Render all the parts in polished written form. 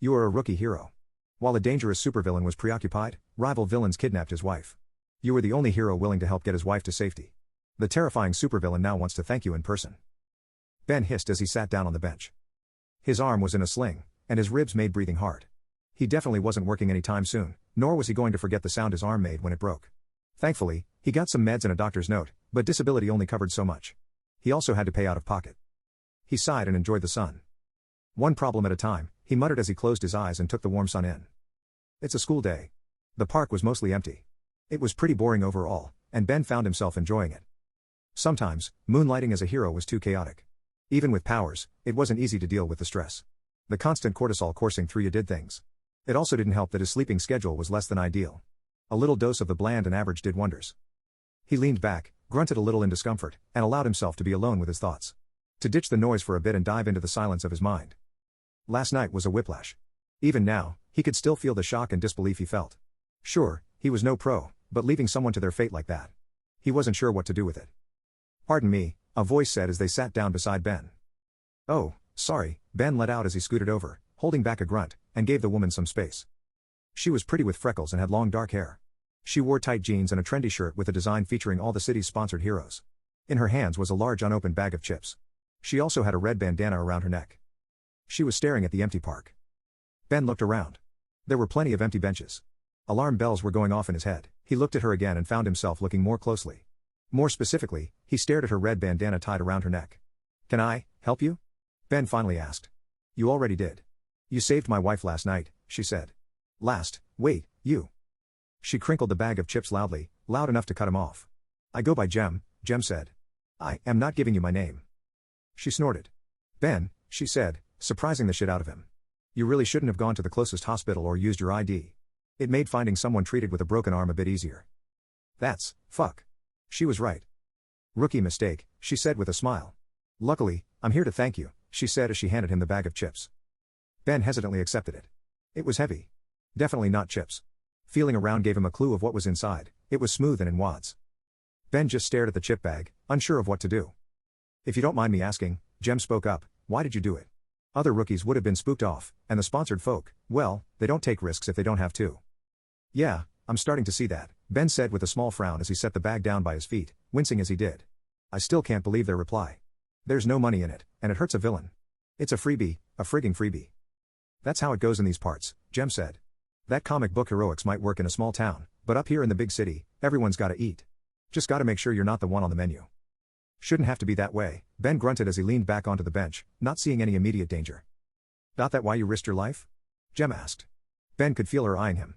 You are a rookie hero. While a dangerous supervillain was preoccupied, rival villains kidnapped his wife. You were the only hero willing to help get his wife to safety. The terrifying supervillain now wants to thank you in person. Ben hissed as he sat down on the bench. His arm was in a sling, and his ribs made breathing hard. He definitely wasn't working any time soon, nor was he going to forget the sound his arm made when it broke. Thankfully, he got some meds and a doctor's note, but disability only covered so much. He also had to pay out of pocket. He sighed and enjoyed the sun. One problem at a time, he muttered as he closed his eyes and took the warm sun in. It's a school day. The park was mostly empty. It was pretty boring overall, and Ben found himself enjoying it. Sometimes, moonlighting as a hero was too chaotic. Even with powers, it wasn't easy to deal with the stress. The constant cortisol coursing through you did things. It also didn't help that his sleeping schedule was less than ideal. A little dose of the bland and average did wonders. He leaned back, grunted a little in discomfort, and allowed himself to be alone with his thoughts. To ditch the noise for a bit and dive into the silence of his mind. Last night was a whiplash. Even now, he could still feel the shock and disbelief he felt. Sure, he was no pro, but leaving someone to their fate like that. He wasn't sure what to do with it. "Pardon me," a voice said as they sat down beside Ben. "Oh, sorry," Ben let out as he scooted over, holding back a grunt, and gave the woman some space. She was pretty with freckles and had long dark hair. She wore tight jeans and a trendy shirt with a design featuring all the city's sponsored heroes. In her hands was a large unopened bag of chips. She also had a red bandana around her neck. She was staring at the empty park. Ben looked around. There were plenty of empty benches. Alarm bells were going off in his head. He looked at her again and found himself looking more closely. More specifically, he stared at her red bandana tied around her neck. "Can I help you?" Ben finally asked. "You already did. You saved my wife last night," she said. Wait, you." She crinkled the bag of chips loudly, loud enough to cut him off. "I go by Jem," Jem said. "I am not giving you my name." She snorted. "Ben," she said, surprising the shit out of him. "You really shouldn't have gone to the closest hospital or used your ID. It made finding someone treated with a broken arm a bit easier." "That's fuck." She was right. "Rookie mistake," she said with a smile. "Luckily, I'm here to thank you," she said as she handed him the bag of chips. Ben hesitantly accepted it. It was heavy. Definitely not chips. Feeling around gave him a clue of what was inside. It was smooth and in wads. Ben just stared at the chip bag, unsure of what to do. "If you don't mind me asking," Jem spoke up, "why did you do it?" Other rookies would have been spooked off, and the sponsored folk, well, they don't take risks if they don't have to. "Yeah, I'm starting to see that," Ben said with a small frown as he set the bag down by his feet, wincing as he did. "I still can't believe their reply. There's no money in it, and it hurts a villain. It's a freebie, a frigging freebie." "That's how it goes in these parts," Jem said. "That comic book heroics might work in a small town, but up here in the big city, everyone's gotta eat. Just gotta make sure you're not the one on the menu." "Shouldn't have to be that way," Ben grunted as he leaned back onto the bench, not seeing any immediate danger. "Not that why you risked your life?" Jem asked. Ben could feel her eyeing him.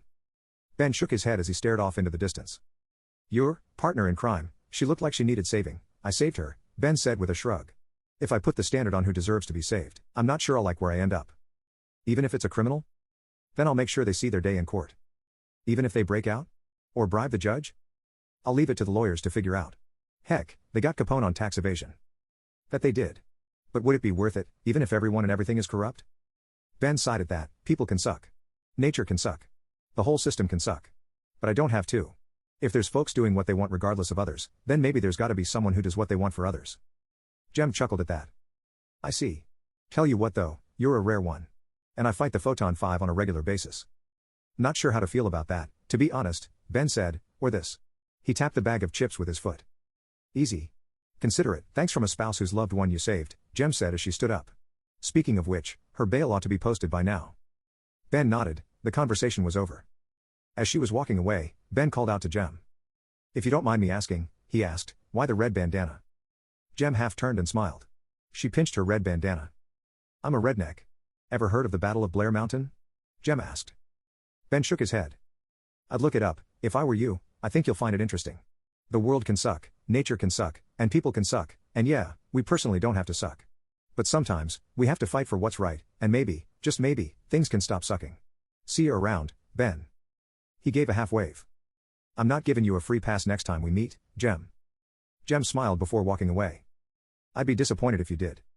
Ben shook his head as he stared off into the distance. "Your partner in crime, she looked like she needed saving. I saved her," Ben said with a shrug. "If I put the standard on who deserves to be saved, I'm not sure I'll like where I end up. Even if it's a criminal? Then I'll make sure they see their day in court. Even if they break out? Or bribe the judge? I'll leave it to the lawyers to figure out. Heck, they got Capone on tax evasion. That they did. But would it be worth it, even if everyone and everything is corrupt?" Ben sighed at that. People can suck. Nature can suck. The whole system can suck. But I don't have to. If there's folks doing what they want regardless of others, then maybe there's gotta be someone who does what they want for others. Jem chuckled at that. "I see. Tell you what though, you're a rare one. And I fight the Photon 5 on a regular basis." "Not sure how to feel about that, to be honest," Ben said, "or this." He tapped the bag of chips with his foot. "Easy. Consider it. Thanks from a spouse whose loved one you saved," Jem said as she stood up. "Speaking of which, her bail ought to be posted by now." Ben nodded. The conversation was over. As she was walking away, Ben called out to Jem. "If you don't mind me asking," he asked, "why the red bandana?" Jem half turned and smiled. She pinched her red bandana. "I'm a redneck. Ever heard of the Battle of Blair Mountain?" Jem asked. Ben shook his head. "I'd look it up, if I were you. I think you'll find it interesting. The world can suck, nature can suck, and people can suck, and yeah, we personally don't have to suck. But sometimes, we have to fight for what's right, and maybe, just maybe, things can stop sucking. See you around, Ben." He gave a half wave. "I'm not giving you a free pass next time we meet, Jem." Jem smiled before walking away. "I'd be disappointed if you did."